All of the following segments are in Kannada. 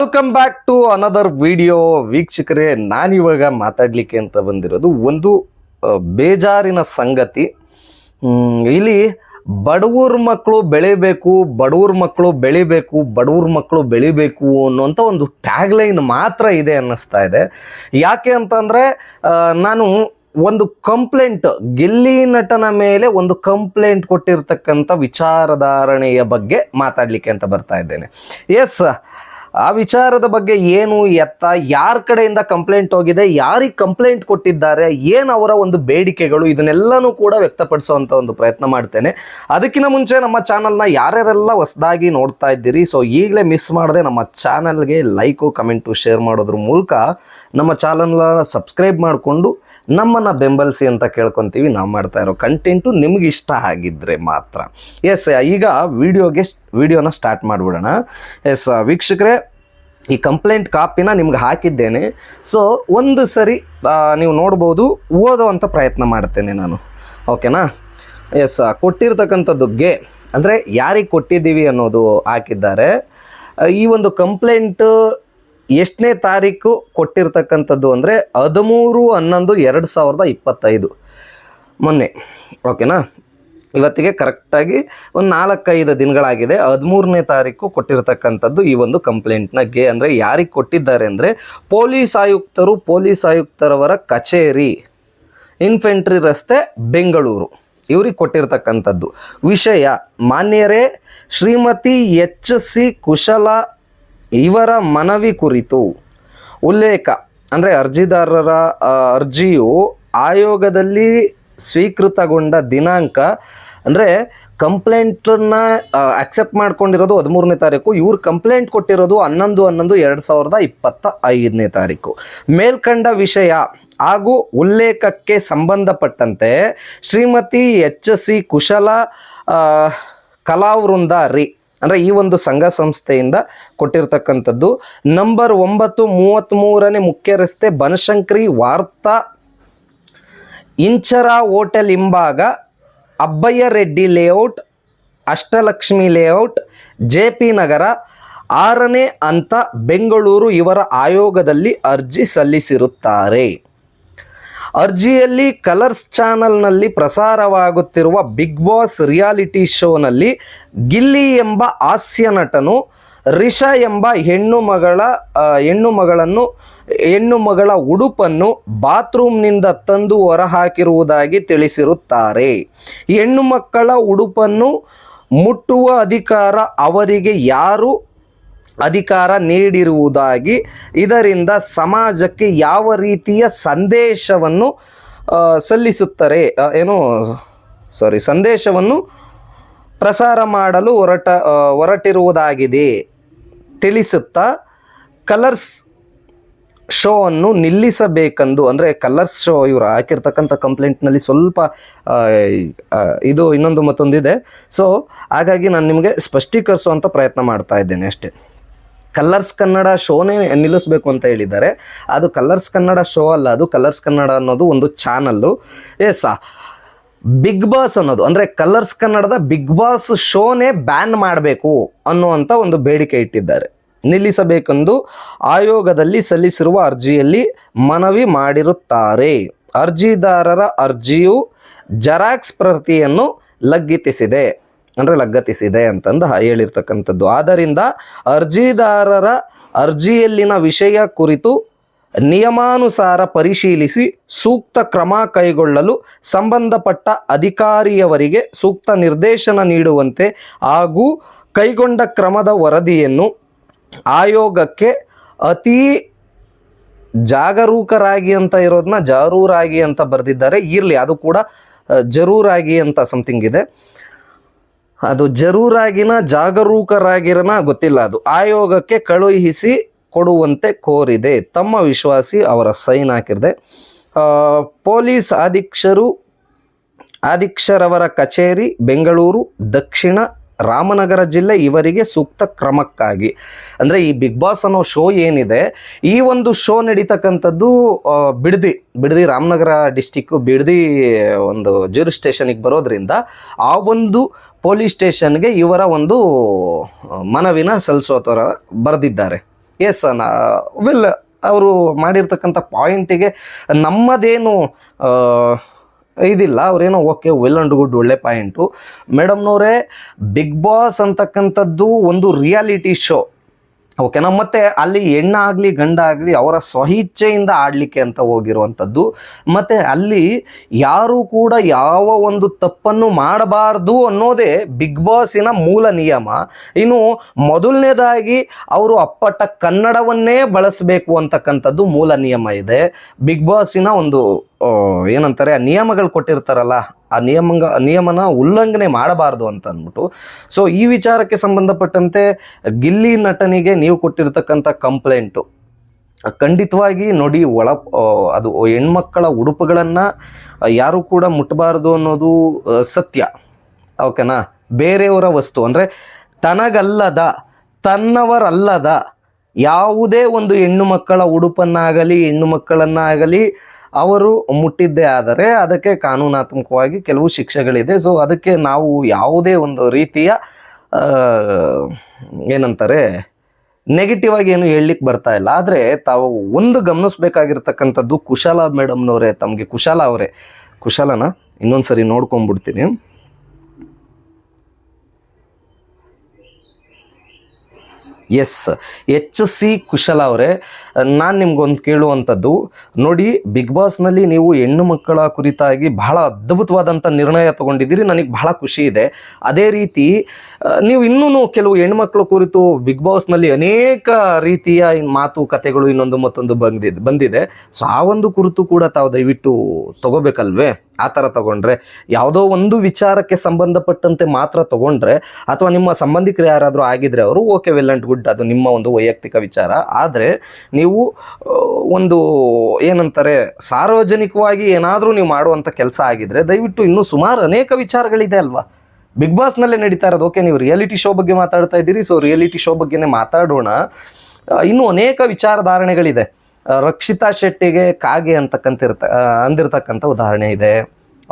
Welcome back to another video. ವೀಕ್ಷಕರೇ, ನಾನಿವಾಗ ಮಾತಾಡ್ಲಿಕ್ಕೆ ಅಂತ ಬಂದಿರೋದು ಒಂದು ಬೇಜಾರಿನ ಸಂಗತಿ. ಇಲ್ಲಿ ಬಡವ್ರ ಮಕ್ಕಳು ಬೆಳಿಬೇಕು, ಬಡವ್ರ ಮಕ್ಕಳು ಬೆಳಿಬೇಕು, ಬಡವ್ರ ಮಕ್ಕಳು ಬೆಳಿಬೇಕು ಅನ್ನುವಂಥ ಒಂದು ಟ್ಯಾಗ್ಲೈನ್ ಮಾತ್ರ ಇದೆ ಅನ್ನಿಸ್ತಾ ಇದೆ. ಯಾಕೆ ಅಂತಂದರೆ ನಾನು ಒಂದು ಕಂಪ್ಲೇಂಟ್, ಗಿಲ್ಲಿ ನಟನ ಮೇಲೆ ಒಂದು ಕಂಪ್ಲೇಂಟ್ ಕೊಟ್ಟಿರ್ತಕ್ಕಂಥ ವಿಚಾರಧಾರಣೆಯ ಬಗ್ಗೆ ಮಾತಾಡಲಿಕ್ಕೆ ಅಂತ ಬರ್ತಾ ಇದ್ದೇನೆ. ಎಸ್, ಆ ವಿಚಾರದ ಬಗ್ಗೆ ಏನು ಎತ್ತ, ಯಾರ ಕಡೆಯಿಂದ ಕಂಪ್ಲೇಂಟ್ ಹೋಗಿದೆ, ಯಾರಿಗೆ ಕಂಪ್ಲೇಂಟ್ ಕೊಟ್ಟಿದ್ದಾರೆ, ಏನು ಅವರ ಒಂದು ಬೇಡಿಕೆಗಳು, ಇದನ್ನೆಲ್ಲನೂ ಕೂಡ ವ್ಯಕ್ತಪಡಿಸುವಂಥ ಒಂದು ಪ್ರಯತ್ನ ಮಾಡ್ತೇನೆ. ಅದಕ್ಕಿಂತ ಮುಂಚೆ ನಮ್ಮ ಚಾನಲ್ನ ಯಾರ್ಯಾರೆಲ್ಲ ಹೊಸದಾಗಿ ನೋಡ್ತಾ ಇದ್ದೀರಿ, ಸೊ ಈಗಲೇ ಮಿಸ್ ಮಾಡದೆ ನಮ್ಮ ಚಾನಲ್ಗೆ ಲೈಕು, ಕಮೆಂಟು, ಶೇರ್ ಮಾಡೋದ್ರ ಮೂಲಕ ನಮ್ಮ ಚಾನಲ್ನ ಸಬ್ಸ್ಕ್ರೈಬ್ ಮಾಡಿಕೊಂಡು ನಮ್ಮನ್ನು ಬೆಂಬಲಿಸಿ ಅಂತ ಕೇಳ್ಕೊತೀವಿ. ನಾವು ಮಾಡ್ತಾ ಇರೋ ಕಂಟೆಂಟು ನಿಮ್ಗೆ ಇಷ್ಟ ಆಗಿದ್ದರೆ ಮಾತ್ರ. ಎಸ್, ಈಗ ವಿಡಿಯೋನ ಸ್ಟಾರ್ಟ್ ಮಾಡಿಬಿಡೋಣ. ಎಸ್ ವೀಕ್ಷಕರೇ, ಈ ಕಂಪ್ಲೇಂಟ್ ಕಾಪಿನ ನಿಮ್ಗೆ ಹಾಕಿದ್ದೇನೆ. ಸೊ ಒಂದು ಸರಿ ನೀವು ನೋಡ್ಬೋದು, ಓದೋವಂಥ ಪ್ರಯತ್ನ ಮಾಡ್ತೇನೆ ನಾನು, ಓಕೆನಾ? ಎಸ್, ಕೊಟ್ಟಿರ್ತಕ್ಕಂಥದ್ದು ಅಂದರೆ ಯಾರಿಗೆ ಕೊಟ್ಟಿದ್ದೀವಿ ಅನ್ನೋದು ಹಾಕಿದ್ದಾರೆ. ಈ ಒಂದು ಕಂಪ್ಲೇಂಟ್ ಎಷ್ಟನೇ ತಾರೀಕು ಕೊಟ್ಟಿರ್ತಕ್ಕಂಥದ್ದು ಅಂದರೆ 13/11/2025 ಮೊನ್ನೆ, ಓಕೆನಾ? ಇವತ್ತಿಗೆ ಕರೆಕ್ಟಾಗಿ ಒಂದು 4-5 ದಿನಗಳಾಗಿದೆ. 13ನೇ ತಾರೀಕು ಕೊಟ್ಟಿರ್ತಕ್ಕಂಥದ್ದು ಈ ಒಂದು ಕಂಪ್ಲೇಂಟ್ನ ಅಂದರೆ ಯಾರಿಗೆ ಕೊಟ್ಟಿದ್ದಾರೆ ಅಂದರೆ ಪೊಲೀಸ್ ಆಯುಕ್ತರವರ ಕಚೇರಿ, ಇನ್ಫೆಂಟ್ರಿ ರಸ್ತೆ, ಬೆಂಗಳೂರು, ಇವ್ರಿಗೆ ಕೊಟ್ಟಿರ್ತಕ್ಕಂಥದ್ದು. ವಿಷಯ: ಮಾನ್ಯರೇ, ಶ್ರೀಮತಿ HC ಕುಶಲ ಇವರ ಮನವಿ ಕುರಿತು ಉಲ್ಲೇಖ. ಅಂದರೆ ಅರ್ಜಿದಾರರ ಅರ್ಜಿಯು ಆಯೋಗದಲ್ಲಿ ಸ್ವೀಕೃತಗೊಂಡ ದಿನಾಂಕ, ಅಂದರೆ ಕಂಪ್ಲೇಂಟನ್ನ ಅಕ್ಸೆಪ್ಟ್ ಮಾಡ್ಕೊಂಡಿರೋದು 13ನೇ ತಾರೀಕು, ಇವ್ರು ಕಂಪ್ಲೇಂಟ್ ಕೊಟ್ಟಿರೋದು 11/11/2025ನೇ ತಾರೀಕು. ಮೇಲ್ಕಂಡ ವಿಷಯ ಹಾಗೂ ಉಲ್ಲೇಖಕ್ಕೆ ಸಂಬಂಧಪಟ್ಟಂತೆ ಶ್ರೀಮತಿ HC ಕುಶಲ ಕಲಾವೃಂದ ಅಂದರೆ ಈ ಒಂದು ಸಂಘ ಸಂಸ್ಥೆಯಿಂದ ಕೊಟ್ಟಿರ್ತಕ್ಕಂಥದ್ದು. ನಂಬರ್ 9 33ನೇ ಮುಖ್ಯ ರಸ್ತೆ, ಬನಶಂಕರಿ, ವಾರ್ತಾ, ಇಂಚರ ಹೋಟೆಲ್ ಹಿಂಭಾಗ, Abbaiah Reddy layout, Ashtalakshmi layout, JP ನಗರ, 6ನೇ ಹಂತ, ಬೆಂಗಳೂರು ಇವರ ಆಯೋಗದಲ್ಲಿ ಅರ್ಜಿ ಸಲ್ಲಿಸಿರುತ್ತಾರೆ. ಅರ್ಜಿಯಲ್ಲಿ ಕಲರ್ಸ್ ಚಾನಲ್ನಲ್ಲಿ ಪ್ರಸಾರವಾಗುತ್ತಿರುವ ಬಿಗ್ ಬಾಸ್ ರಿಯಾಲಿಟಿ ಶೋನಲ್ಲಿ ಗಿಲ್ಲಿ ಎಂಬ ಹಾಸ್ಯ ನಟನು ರಿಷಾ ಎಂಬ ಹೆಣ್ಣು ಮಗಳ ಉಡುಪನ್ನು ಬಾತ್ರೂಮ್ನಿಂದ ತಂದು ಹೊರಹಾಕಿರುವುದಾಗಿ ತಿಳಿಸಿರುತ್ತಾರೆ. ಹೆಣ್ಣು ಮಕ್ಕಳ ಉಡುಪನ್ನು ಮುಟ್ಟುವ ಅಧಿಕಾರ ಅವರಿಗೆ ಯಾರು ಅಧಿಕಾರ ನೀಡಿರುವುದಾಗಿ, ಇದರಿಂದ ಸಮಾಜಕ್ಕೆ ಯಾವ ರೀತಿಯ ಸಂದೇಶವನ್ನು ಸಂದೇಶವನ್ನು ಪ್ರಸಾರ ಮಾಡಲು ಹೊರಟಿರುವುದಾಗಿದೆ ತಿಳಿಸುತ್ತಾ ಕಲರ್ಸ್ ಶೋ ಅನ್ನು ನಿಲ್ಲಿಸಬೇಕೆಂದು, ಅಂದರೆ ಕಲರ್ಸ್ ಶೋ ಇವರು ಹಾಕಿರ್ತಕ್ಕಂಥ ಕಂಪ್ಲೇಂಟ್ನಲ್ಲಿ ಸ್ವಲ್ಪ ಇದು ಇನ್ನೊಂದು ಮತ್ತೊಂದಿದೆ. ಸೊ ಹಾಗಾಗಿ ನಾನು ನಿಮಗೆ ಸ್ಪಷ್ಟೀಕರಿಸುವಂಥ ಪ್ರಯತ್ನ ಮಾಡ್ತಾ ಇದ್ದೇನೆ ಅಷ್ಟೇ. ಕಲರ್ಸ್ ಕನ್ನಡ ಶೋನೇ ನಿಲ್ಲಿಸಬೇಕು ಅಂತ ಹೇಳಿದ್ದಾರೆ. ಅದು ಕಲರ್ಸ್ ಕನ್ನಡ ಶೋ ಅಲ್ಲ, ಅದು ಕಲರ್ಸ್ ಕನ್ನಡ ಅನ್ನೋದು ಒಂದು ಚಾನಲ್ಲು. ಬಿಗ್ ಬಾಸ್ ಅನ್ನೋದು ಅಂದರೆ ಕಲರ್ಸ್ ಕನ್ನಡದ ಬಿಗ್ ಬಾಸ್ ಶೋನೇ ಬ್ಯಾನ್ ಮಾಡಬೇಕು ಅನ್ನುವಂಥ ಒಂದು ಬೇಡಿಕೆ ಇಟ್ಟಿದ್ದಾರೆ. ನಿಲ್ಲಿಸಬೇಕೆಂದು ಆಯೋಗದಲ್ಲಿ ಸಲ್ಲಿಸಿರುವ ಅರ್ಜಿಯಲ್ಲಿ ಮನವಿ ಮಾಡಿರುತ್ತಾರೆ. ಅರ್ಜಿದಾರರ ಅರ್ಜಿಯು ಜೆರಾಕ್ಸ್ ಪ್ರತಿಯನ್ನು ಲಗತ್ತಿಸಿದೆ ಅಂತಂದು ಹೇಳಿರ್ತಕ್ಕಂಥದ್ದು. ಆದ್ದರಿಂದ ಅರ್ಜಿದಾರರ ಅರ್ಜಿಯಲ್ಲಿನ ವಿಷಯ ಕುರಿತು ನಿಯಮಾನುಸಾರ ಪರಿಶೀಲಿಸಿ ಸೂಕ್ತ ಕ್ರಮ ಕೈಗೊಳ್ಳಲು ಸಂಬಂಧಪಟ್ಟ ಅಧಿಕಾರಿಯವರಿಗೆ ಸೂಕ್ತ ನಿರ್ದೇಶನ ನೀಡುವಂತೆ ಹಾಗೂ ಕೈಗೊಂಡ ಕ್ರಮದ ವರದಿಯನ್ನು ಆಯೋಗಕ್ಕೆ ಅತಿ ಜಾಗರೂಕರಾಗಿ ಅಂತ ಇರೋದನ್ನ ಜರೂರಾಗಿ ಅಂತ ಬರೆದಿದ್ದಾರೆ. ಇರಲಿ, ಅದು ಕೂಡ ಜರೂರಾಗಿ ಅಂತ ಸಮಥಿಂಗ್ ಇದೆ. ಅದು ಜರೂರಾಗಿನ ಜಾಗರೂಕರಾಗಿರನ ಗೊತ್ತಿಲ್ಲ. ಅದು ಆಯೋಗಕ್ಕೆ ಕಳುಹಿಸಿ ಕೊಡುವಂತೆ ಕೋರಿದೆ. ತಮ್ಮ ವಿಶ್ವಾಸಿ ಅವರ ಸೈನ್ ಹಾಕಿದೆ. ಪೊಲೀಸ್ ಅಧೀಕ್ಷರವರ ಕಚೇರಿ, ಬೆಂಗಳೂರು, ದಕ್ಷಿಣ ರಾಮನಗರ ಜಿಲ್ಲೆ ಇವರಿಗೆ ಸೂಕ್ತ ಕ್ರಮಕ್ಕಾಗಿ. ಅಂದರೆ ಈ ಬಿಗ್ ಬಾಸ್ ಅನ್ನೋ ಶೋ ಏನಿದೆ, ಈ ಒಂದು ಶೋ ನಡೀತಕ್ಕಂಥದ್ದು ಬಿಡದಿ ರಾಮನಗರ ಡಿಸ್ಟಿಕ್ಕು ಬಿಡದಿ ಒಂದು ಜ್ಯೂರಿ ಸ್ಟೇಷನಿಗೆ ಬರೋದ್ರಿಂದ ಆ ಒಂದು ಪೊಲೀಸ್ ಸ್ಟೇಷನ್ಗೆ ಇವರ ಒಂದು ಮನವಿನ ಸಲ್ಲಿಸೋ ಥರ ಬರೆದಿದ್ದಾರೆ. ಎಸ್ ವೆಲ್ ಅವರು ಮಾಡಿರ್ತಕ್ಕಂಥ ಪಾಯಿಂಟಿಗೆ ನಮ್ಮದೇನು ಇದಿಲ್ಲ, ಅವ್ರೇನೋ ಓಕೆ ವೆಲ್ ಅಂಡ್ ಗುಡ್, ಒಳ್ಳೆ ಪಾಯಿಂಟು. ಮೇಡಮ್ನವರೇ, ಬಿಗ್ ಬಾಸ್ ಅಂತಕ್ಕಂಥದ್ದು ಒಂದು ರಿಯಾಲಿಟಿ ಶೋ, ಓಕೆನಾ. ಮತ್ತೆ ಅಲ್ಲಿ ಹೆಣ್ಣಾಗಲಿ ಗಂಡಾಗಲಿ ಅವರ ಸ್ವಇಚ್ಛೆಯಿಂದ ಆಡಲಿಕ್ಕೆ ಅಂತ ಹೋಗಿರುವಂಥದ್ದು. ಮತ್ತು ಅಲ್ಲಿ ಯಾರೂ ಕೂಡ ಯಾವ ಒಂದು ತಪ್ಪನ್ನು ಮಾಡಬಾರ್ದು ಅನ್ನೋದೇ ಬಿಗ್ ಬಾಸಿನ ಮೂಲ ನಿಯಮ. ಇನ್ನು ಮೊದಲನೇದಾಗಿ ಅವರು ಅಪ್ಪಟ ಕನ್ನಡವನ್ನೇ ಬಳಸಬೇಕು ಅಂತಕ್ಕಂಥದ್ದು ಮೂಲ ನಿಯಮ ಇದೆ. ಬಿಗ್ ಬಾಸಿನ ಒಂದು ಏನಂತಾರೆ, ಆ ನಿಯಮಗಳು ಕೊಟ್ಟಿರ್ತಾರಲ್ಲ, ಆ ನಿಯಮನ ಉಲ್ಲಂಘನೆ ಮಾಡಬಾರ್ದು ಅಂತ ಅಂದ್ಬಿಟ್ಟು. ಸೊ ಈ ವಿಚಾರಕ್ಕೆ ಸಂಬಂಧಪಟ್ಟಂತೆ ಗಿಲ್ಲಿ ನಟನಿಗೆ ನೀವು ಕೊಟ್ಟಿರ್ತಕ್ಕಂಥ ಕಂಪ್ಲೇಂಟು ಖಂಡಿತವಾಗಿ ನೋಡಿ, ಅದು ಹೆಣ್ಮಕ್ಕಳ ಉಡುಪುಗಳನ್ನು ಯಾರು ಕೂಡ ಮುಟ್ಟಬಾರ್ದು ಅನ್ನೋದು ಸತ್ಯ, ಓಕೆನಾ. ಬೇರೆಯವರ ವಸ್ತು ಅಂದರೆ ತನಗಲ್ಲದ, ತನ್ನವರಲ್ಲದ ಯಾವುದೇ ಒಂದು ಹೆಣ್ಣು ಮಕ್ಕಳ ಉಡುಪನ್ನಾಗಲಿ ಹೆಣ್ಣು ಮಕ್ಕಳನ್ನಾಗಲಿ ಅವರು ಮುಟ್ಟಿದ್ದೇ ಆದರೆ ಅದಕ್ಕೆ ಕಾನೂನಾತ್ಮಕವಾಗಿ ಕೆಲವು ಶಿಕ್ಷೆಗಳಿದೆ. ಸೊ ಅದಕ್ಕೆ ನಾವು ಯಾವುದೇ ಒಂದು ರೀತಿಯ ಏನಂತಾರೆ ನೆಗೆಟಿವ್ ಆಗಿ ಏನು ಹೇಳಲಿಕ್ಕೆ ಬರ್ತಾ ಇಲ್ಲ. ಆದರೆ ತಾವು ಒಂದು ಗಮನಿಸ್ಬೇಕಾಗಿರ್ತಕ್ಕಂಥದ್ದು, ಕುಶಲ ಮೇಡಮ್ನವರೇ, ತಮಗೆ ಕುಶಲನ ಇನ್ನೊಂದು ಸರಿ ನೋಡ್ಕೊಂಡ್ಬಿಡ್ತೀನಿ. ಎಸ್, HC ಕುಶಲ ಅವರೇ, ನಾನು ನಿಮ್ಗೊಂದು ಕೇಳುವಂಥದ್ದು ನೋಡಿ, ಬಿಗ್ ಬಾಸ್ನಲ್ಲಿ ನೀವು ಹೆಣ್ಣು ಮಕ್ಕಳ ಕುರಿತಾಗಿ ಬಹಳ ಅದ್ಭುತವಾದಂಥ ನಿರ್ಣಯ ತಗೊಂಡಿದ್ದೀರಿ, ನನಗೆ ಬಹಳ ಖುಷಿ ಇದೆ. ಅದೇ ರೀತಿ ನೀವು ಇನ್ನೂ ಕೆಲವು ಹೆಣ್ಮಕ್ಳ ಕುರಿತು ಬಿಗ್ ಬಾಸ್ನಲ್ಲಿ ಅನೇಕ ರೀತಿಯ ಮಾತುಕತೆಗಳು ಇನ್ನೊಂದು ಮತ್ತೊಂದು ಬಂದಿದೆ. ಸೊ ಆ ಒಂದು ಕುರಿತು ಕೂಡ ತಾವು ದಯವಿಟ್ಟು ತಗೋಬೇಕಲ್ವೇ? ಆ ಥರ ತಗೊಂಡ್ರೆ, ಯಾವುದೋ ಒಂದು ವಿಚಾರಕ್ಕೆ ಸಂಬಂಧಪಟ್ಟಂತೆ ಮಾತ್ರ ತಗೊಂಡ್ರೆ, ಅಥವಾ ನಿಮ್ಮ ಸಂಬಂಧಿಕರು ಯಾರಾದರೂ ಆಗಿದ್ರೆ ಅವರು ಓಕೆ ವೆಲ್ ಆ್ಯಂಡ್ ಗುಡ್, ಅದು ನಿಮ್ಮ ಒಂದು ವೈಯಕ್ತಿಕ ವಿಚಾರ. ಆದರೆ ನೀವು ಒಂದು ಏನಂತಾರೆ, ಸಾರ್ವಜನಿಕವಾಗಿ ಏನಾದರೂ ನೀವು ಮಾಡುವಂಥ ಕೆಲಸ ಆಗಿದ್ರೆ ದಯವಿಟ್ಟು ಇನ್ನೂ ಸುಮಾರು ಅನೇಕ ವಿಚಾರಗಳಿದೆ ಅಲ್ವಾ ಬಿಗ್ ಬಾಸ್ನಲ್ಲೇ ನಡೀತಾ ಇರೋದು. ಓಕೆ, ನೀವು ರಿಯಾಲಿಟಿ ಶೋ ಬಗ್ಗೆ ಮಾತಾಡ್ತಾ ಇದ್ದೀರಿ, ಸೊ ರಿಯಾಲಿಟಿ ಶೋ ಬಗ್ಗೆನೇ ಮಾತಾಡೋಣ. ಇನ್ನೂ ಅನೇಕ ವಿಚಾರಧಾರಣೆಗಳಿದೆ. ರಕ್ಷಿತಾ ಶೆಟ್ಟಿಗೆ ಕಾಗೆ ಅಂದಿರ್ತಕ್ಕಂಥ ಉದಾಹರಣೆ ಇದೆ,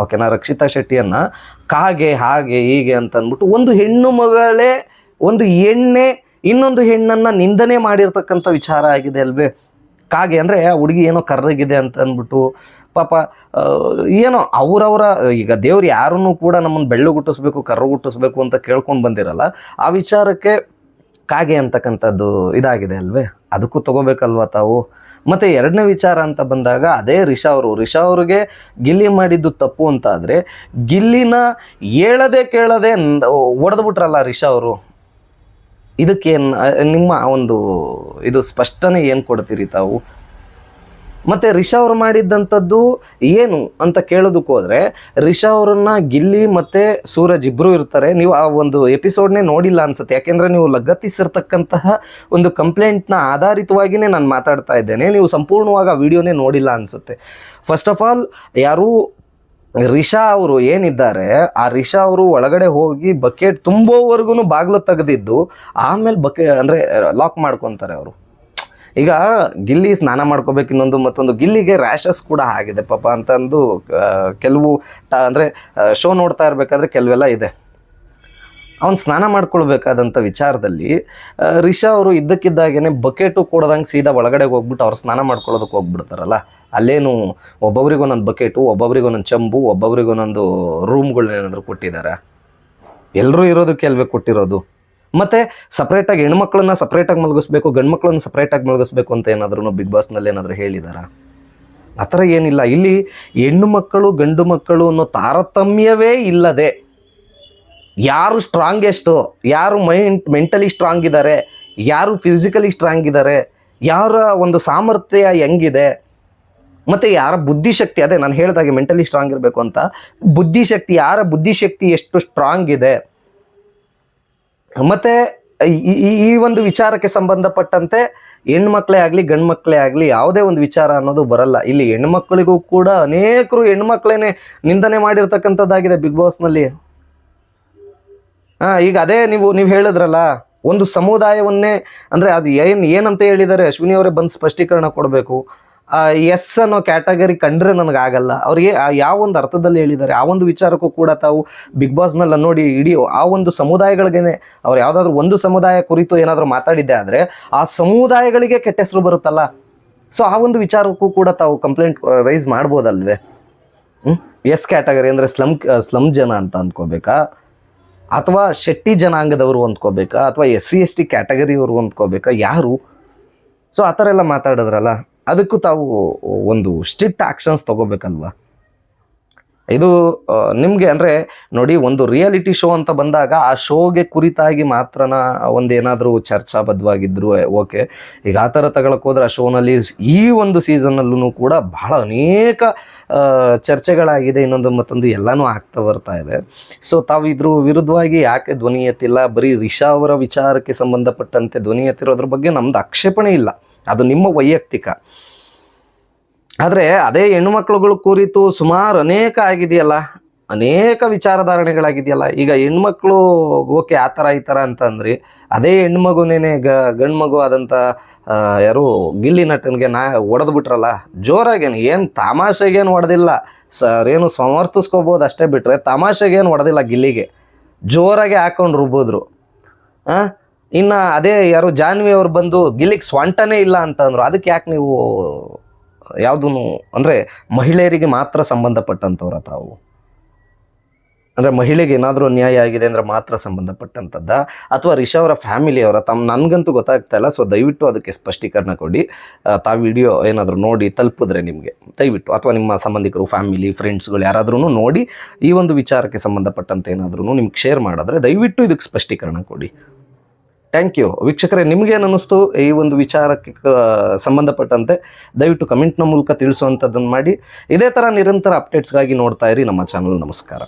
ಓಕೆನಾ. ರಕ್ಷಿತಾ ಶೆಟ್ಟಿಯನ್ನು ಕಾಗೆ ಹಾಗೆ ಹೀಗೆ ಅಂತ ಅಂದ್ಬಿಟ್ಟು ಒಂದು ಹೆಣ್ಣು ಮಗಳೇ, ಒಂದು ಹೆಣ್ಣೆ ಇನ್ನೊಂದು ಹೆಣ್ಣನ್ನು ನಿಂದನೆ ಮಾಡಿರ್ತಕ್ಕಂಥ ವಿಚಾರ ಆಗಿದೆ ಅಲ್ವೇ. ಕಾಗೆ ಅಂದರೆ ಆ ಹುಡುಗಿ ಏನೋ ಕರ್ರಗಿದೆ ಅಂತ ಅಂದ್ಬಿಟ್ಟು ಪಾಪ ಏನೋ ಅವರವರ, ಈಗ ದೇವ್ರು ಯಾರನ್ನೂ ಕೂಡ ನಮ್ಮನ್ನು ಬೆಳ್ಳಗುಟ್ಟಿಸ್ಬೇಕು ಕರ್ರಗುಟ್ಟಿಸ್ಬೇಕು ಅಂತ ಕೇಳ್ಕೊಂಡು ಬಂದಿರಲ್ಲ. ಆ ವಿಚಾರಕ್ಕೆ ಕಾಗೆ ಅಂತಕ್ಕಂಥದ್ದು ಇದಾಗಿದೆ ಅಲ್ವೇ, ಅದಕ್ಕೂ ತಗೋಬೇಕಲ್ವ ತಾವು. ಮತ್ತು ಎರಡನೇ ವಿಚಾರ ಅಂತ ಬಂದಾಗ ಅದೇ ರಿಷಾ ಅವ್ರಿಗೆ ಗಿಲ್ಲಿ ಮಾಡಿದ್ದು ತಪ್ಪು ಅಂತ ಆದರೆ ಗಿಲ್ಲಿನ ಹೇಳದೆ ಕೇಳದೆ ಹೊಡೆದ್ಬಿಟ್ರಲ್ಲ ರಿಷಾ ಅವರು. ಇದಕ್ಕೇನು ನಿಮ್ಮ ಒಂದು ಇದು ಸ್ಪಷ್ಟನೆ ಏನು ಕೊಡ್ತೀರಿ ತಾವು? ಮತ್ತು ರಿಷಾ ಅವರು ಮಾಡಿದ್ದಂಥದ್ದು ಏನು ಅಂತ ಕೇಳೋದಕ್ಕೆ ಹೋದರೆ, ರಿಷಾ ಅವರನ್ನು ಗಿಲ್ಲಿ ಮತ್ತು ಸೂರಜ್ ಇಬ್ಬರು ಇರ್ತಾರೆ. ನೀವು ಆ ಒಂದು ಎಪಿಸೋಡ್ನೇ ನೋಡಿಲ್ಲ ಅನ್ಸುತ್ತೆ, ಯಾಕೆಂದರೆ ನೀವು ಲಗತ್ತಿಸಿರ್ತಕ್ಕಂತಹ ಒಂದು ಕಂಪ್ಲೇಂಟ್ನ ಆಧಾರಿತವಾಗಿಯೇ ನಾನು ಮಾತಾಡ್ತಾ ಇದ್ದೇನೆ. ನೀವು ಸಂಪೂರ್ಣವಾಗಿ ಆ ವಿಡಿಯೋನೇ ನೋಡಿಲ್ಲ ಅನಿಸುತ್ತೆ. ಫಸ್ಟ್ ಆಫ್ ಆಲ್, ಯಾರು ರಿಷಾ ಅವರು ಏನಿದ್ದಾರೆ, ಆ ರಿಷಾ ಅವರು ಒಳಗಡೆ ಹೋಗಿ ಬಕೆಟ್ ತುಂಬೋವರೆಗೂ ಬಾಗಿಲು ತೆಗೆದಿದ್ದು ಆಮೇಲೆ ಅಂದರೆ ಲಾಕ್ ಮಾಡ್ಕೊತಾರೆ ಅವರು. ಈಗ ಗಿಲ್ಲಿ ಸ್ನಾನ ಮಾಡ್ಕೋಬೇಕು, ಇನ್ನೊಂದು ಮತ್ತೊಂದು, ಗಿಲ್ಲಿಗೆ ರ್ಯಾಷಸ್ ಕೂಡ ಆಗಿದೆ ಪಾಪ ಅಂತಂದು ಕೆಲವು ಅಂದರೆ ಶೋ ನೋಡ್ತಾ ಇರಬೇಕಾದ್ರೆ ಕೆಲವೆಲ್ಲ ಇದೆ. ಅವನು ಸ್ನಾನ ಮಾಡ್ಕೊಳ್ಬೇಕಾದಂಥ ವಿಚಾರದಲ್ಲಿ ರಿಷಾ ಅವರು ಇದ್ದಕ್ಕಿದ್ದಾಗೇ ಬಕೆಟು ಕೊಡೋದಂಗೆ ಸೀದಾ ಒಳಗಡೆ ಹೋಗ್ಬಿಟ್ಟು ಅವ್ರು ಸ್ನಾನ ಮಾಡ್ಕೊಳ್ಳೋದಕ್ಕೆ ಹೋಗ್ಬಿಡ್ತಾರಲ್ಲ. ಅಲ್ಲೇನು ಒಬ್ಬೊಬ್ರಿಗೊಂದೊಂದು ಬಕೆಟು, ಒಬ್ಬೊಬ್ರಿಗೊಂದೊಂದು ಚಂಬು, ಒಬ್ಬೊಬ್ರಿಗೊಂದೊಂದು ರೂಮ್ಗಳನ್ನೇನಾದರೂ ಕೊಟ್ಟಿದ್ದಾರೆ? ಎಲ್ಲರೂ ಇರೋದಕ್ಕೆ ಅಲ್ವೇ ಕೊಟ್ಟಿರೋದು. ಮತ್ತು ಸಪ್ರೇಟಾಗಿ ಹೆಣ್ಮಕ್ಳನ್ನ ಸಪ್ರೇಟಾಗಿ ಮಲಗಿಸ್ಬೇಕು, ಗಂಡು ಮಕ್ಕಳನ್ನ ಸಪ್ರೇಟಾಗಿ ಮಲಗಿಸ್ಬೇಕು ಅಂತ ಏನಾದ್ರೂ ಬಿಗ್ ಬಾಸ್ನಲ್ಲಿ ಏನಾದರೂ ಹೇಳಿದಾರಾ? ಆ ಥರ ಏನಿಲ್ಲ. ಇಲ್ಲಿ ಹೆಣ್ಣು ಮಕ್ಕಳು ಗಂಡು ಮಕ್ಕಳು ಅನ್ನೋ ತಾರತಮ್ಯವೇ ಇಲ್ಲದೆ ಯಾರು ಸ್ಟ್ರಾಂಗೆಸ್ಟು, ಯಾರು ಮೆಂಟಲಿ ಸ್ಟ್ರಾಂಗ್ ಇದ್ದಾರೆ, ಯಾರು ಫಿಸಿಕಲಿ ಸ್ಟ್ರಾಂಗ್ ಇದ್ದಾರೆ, ಯಾರ ಒಂದು ಸಾಮರ್ಥ್ಯ ಹೆಂಗಿದೆ, ಮತ್ತು ಯಾರ ಬುದ್ಧಿಶಕ್ತಿ, ಅದೇ ನಾನು ಹೇಳಿದಾಗೆ ಮೆಂಟಲಿ ಸ್ಟ್ರಾಂಗ್ ಇರಬೇಕು ಅಂತ, ಬುದ್ಧಿಶಕ್ತಿ, ಯಾರ ಬುದ್ಧಿಶಕ್ತಿ ಎಷ್ಟು ಸ್ಟ್ರಾಂಗ್ ಇದೆ. ಮತ್ತು ಈ ಒಂದು ವಿಚಾರಕ್ಕೆ ಸಂಬಂಧಪಟ್ಟಂತೆ ಹೆಣ್ಮಕ್ಳೇ ಆಗಲಿ ಗಂಡು ಮಕ್ಕಳೇ ಆಗಲಿ ಯಾವುದೇ ಒಂದು ವಿಚಾರ ಅನ್ನೋದು ಬರಲ್ಲ. ಇಲ್ಲಿ ಹೆಣ್ಮಕ್ಳಿಗೂ ಕೂಡ ಅನೇಕರು ಹೆಣ್ಮಕ್ಳೇನೆ ನಿಂದನೆ ಮಾಡಿರ್ತಕ್ಕಂಥದ್ದಾಗಿದೆ ಬಿಗ್ ಬಾಸ್ನಲ್ಲಿ. ಈಗ ಅದೇ ನೀವು ಹೇಳಿದ್ರಲ್ಲ, ಒಂದು ಸಮುದಾಯವನ್ನೇ, ಅಂದರೆ ಅದು ಏನಂತ ಹೇಳಿದ್ದಾರೆ, ಅಶ್ವಿನಿ ಅವರೇ ಬಂದು ಸ್ಪಷ್ಟೀಕರಣ ಕೊಡಬೇಕು. ಎಸ್ ಅನ್ನೋ ಕ್ಯಾಟಗರಿ ಕಂಡ್ರೆ ನನಗಾಗಲ್ಲ. ಅವ್ರಿಗೆ ಯಾವ ಒಂದು ಅರ್ಥದಲ್ಲಿ ಹೇಳಿದ್ದಾರೆ ಆ ಒಂದು ವಿಚಾರಕ್ಕೂ ಕೂಡ ತಾವು ಬಿಗ್ ಬಾಸ್ನೆಲ್ಲ ನೋಡಿ ಇಡೀ ಆ ಒಂದು ಸಮುದಾಯಗಳಿಗೇನೆ ಅವ್ರು ಯಾವುದಾದ್ರೂ ಒಂದು ಸಮುದಾಯ ಕುರಿತು ಏನಾದರೂ ಮಾತಾಡಿದ್ದೆ ಆದರೆ ಆ ಸಮುದಾಯಗಳಿಗೆ ಕೆಟ್ಟ ಹೆಸರು ಬರುತ್ತಲ್ಲ. ಸೊ ಆ ಒಂದು ವಿಚಾರಕ್ಕೂ ಕೂಡ ತಾವು ಕಂಪ್ಲೇಂಟ್ ರೈಸ್ ಮಾಡ್ಬೋದಲ್ವೇ? ಎಸ್ ಕ್ಯಾಟಗರಿ ಅಂದರೆ ಸ್ಲಮ್ ಜನ ಅಂತ ಅಂದ್ಕೋಬೇಕಾ, ಅಥವಾ ಶೆಟ್ಟಿ ಜನಾಂಗದವರು ಅಂದ್ಕೋಬೇಕಾ, ಅಥವಾ SC ST ಕ್ಯಾಟಗರಿಯವರು ಅಂದ್ಕೋಬೇಕಾ, ಯಾರು? ಸೊ ಆ ಥರ ಎಲ್ಲ ಮಾತಾಡಿದ್ರಲ್ಲ, ಅದಕ್ಕೂ ತಾವು ಒಂದು ಸ್ಟ್ರಿಕ್ಟ್ ಆ್ಯಕ್ಷನ್ಸ್ ತೊಗೋಬೇಕಲ್ವ? ಇದು ನಿಮಗೆ ಅಂದರೆ ನೋಡಿ, ಒಂದು ರಿಯಾಲಿಟಿ ಶೋ ಅಂತ ಬಂದಾಗ ಆ ಶೋಗೆ ಕುರಿತಾಗಿ ಮಾತ್ರನ ಒಂದೇನಾದರೂ ಚರ್ಚಾಬದ್ಧವಾಗಿದ್ದರು ಓಕೆ. ಈಗ ಆ ಥರ ತಗೊಳಕ್ಕೆ ಹೋದ್ರೆ ಆ ಶೋನಲ್ಲಿ ಈ ಒಂದು ಸೀಸನ್ನಲ್ಲೂ ಕೂಡ ಬಹಳ ಅನೇಕ ಚರ್ಚೆಗಳಾಗಿದೆ, ಇನ್ನೊಂದು ಮತ್ತೊಂದು ಎಲ್ಲನೂ ಆಗ್ತಾ ಬರ್ತಾ ಇದೆ. ಸೊ ತಾವು ಇದ್ರ ವಿರುದ್ಧವಾಗಿ ಯಾಕೆ ಧ್ವನಿ ಎತ್ತಿಲ್ಲ? ಬರೀ ರಿಷಾ ಅವರ ವಿಚಾರಕ್ಕೆ ಸಂಬಂಧಪಟ್ಟಂತೆ ಧ್ವನಿ ಎತ್ತಿರೋದ್ರ ಬಗ್ಗೆ ನಮ್ದು ಆಕ್ಷೇಪಣೆ ಇಲ್ಲ, ಅದು ನಿಮ್ಮ ವೈಯಕ್ತಿಕ. ಆದರೆ ಅದೇ ಹೆಣ್ಣುಮಕ್ಳುಗಳ ಕುರಿತು ಸುಮಾರು ಅನೇಕ ಆಗಿದೆಯಲ್ಲ, ಅನೇಕ ವಿಚಾರಧಾರಣೆಗಳಾಗಿದೆಯಲ್ಲ. ಈಗ ಹೆಣ್ಮಕ್ಳು ಓಕೆ ಆ ಥರ ಈ ಥರ ಅಂತಂದ್ರಿ, ಅದೇ ಹೆಣ್ಮಗುನೇನೆ ಗಂಡು ಮಗು ಆದಂಥ ಯಾರು ಗಿಲ್ಲಿ ನಟನಿಗೆ ಹೊಡೆದು ಬಿಟ್ರಲ್ಲ ಜೋರಾಗೇನು, ಏನು ತಮಾಷೆಗೇನು ಹೊಡೆದಿಲ್ಲ ಸರ್, ಏನು ಸಮರ್ಥಿಸ್ಕೋಬೋದು ಅಷ್ಟೇ ಬಿಟ್ಟರೆ ತಮಾಷೆಗೇನು ಹೊಡೆದಿಲ್ಲ, ಗಿಲ್ಲಿಗೆ ಜೋರಾಗಿ ಹಾಕೊಂಡು ರುಬ್ಬಿದ್ರು. ಇನ್ನು ಅದೇ ಯಾರು ಜಾನ್ವಿ ಅವ್ರು ಬಂದು ಗಿಲ್ಲಿಗೆ ಸ್ವಂಟನೇ ಇಲ್ಲ ಅಂತಂದ್ರು. ಅದಕ್ಕೆ ಯಾಕೆ ನೀವು ಯಾವುದೂ ಅಂದರೆ ಮಹಿಳೆಯರಿಗೆ ಮಾತ್ರ ಸಂಬಂಧಪಟ್ಟಂಥವ್ರ ತಾವು? ಅಂದರೆ ಮಹಿಳೆಗೆ ಏನಾದರೂ ನ್ಯಾಯ ಆಗಿದೆ ಅಂದರೆ ಮಾತ್ರ ಸಂಬಂಧಪಟ್ಟಂಥದ್ದ, ಅಥವಾ ರಿಷಾ ಅವರ ಫ್ಯಾಮಿಲಿಯವರ ನನಗಂತೂ ಗೊತ್ತಾಗ್ತಾ ಇಲ್ಲ. ಸೊ ದಯವಿಟ್ಟು ಅದಕ್ಕೆ ಸ್ಪಷ್ಟೀಕರಣ ಕೊಡಿ. ತಾವು ವಿಡಿಯೋ ಏನಾದರೂ ನೋಡಿ ತಲುಪಿದ್ರೆ ನಿಮಗೆ ದಯವಿಟ್ಟು, ಅಥವಾ ನಿಮ್ಮ ಸಂಬಂಧಿಕರು, ಫ್ಯಾಮಿಲಿ, ಫ್ರೆಂಡ್ಸ್ಗಳು ಯಾರಾದ್ರೂ ನೋಡಿ ಈ ಒಂದು ವಿಚಾರಕ್ಕೆ ಸಂಬಂಧಪಟ್ಟಂತೆ ಏನಾದ್ರೂ ನಿಮ್ಗೆ ಶೇರ್ ಮಾಡಿದ್ರೆ ದಯವಿಟ್ಟು ಇದಕ್ಕೆ ಸ್ಪಷ್ಟೀಕರಣ ಕೊಡಿ. Thank you. ವೀಕ್ಷಕರೇ, ನಿಮಗೇನು ಅನ್ನಿಸ್ತು ಈ ಒಂದು ವಿಚಾರಕ್ಕೆ ಸಂಬಂಧಪಟ್ಟಂತೆ ದಯವಿಟ್ಟು ಕಮೆಂಟ್ನ ಮೂಲಕ ತಿಳಿಸುವಂಥದ್ದನ್ನು ಮಾಡಿ. ಇದೇ ಥರ ನಿರಂತರ ಅಪ್ಡೇಟ್ಸ್ಗಾಗಿ ನೋಡ್ತಾ ಇರಿ ನಮ್ಮ ಚಾನಲ್. ನಮಸ್ಕಾರ.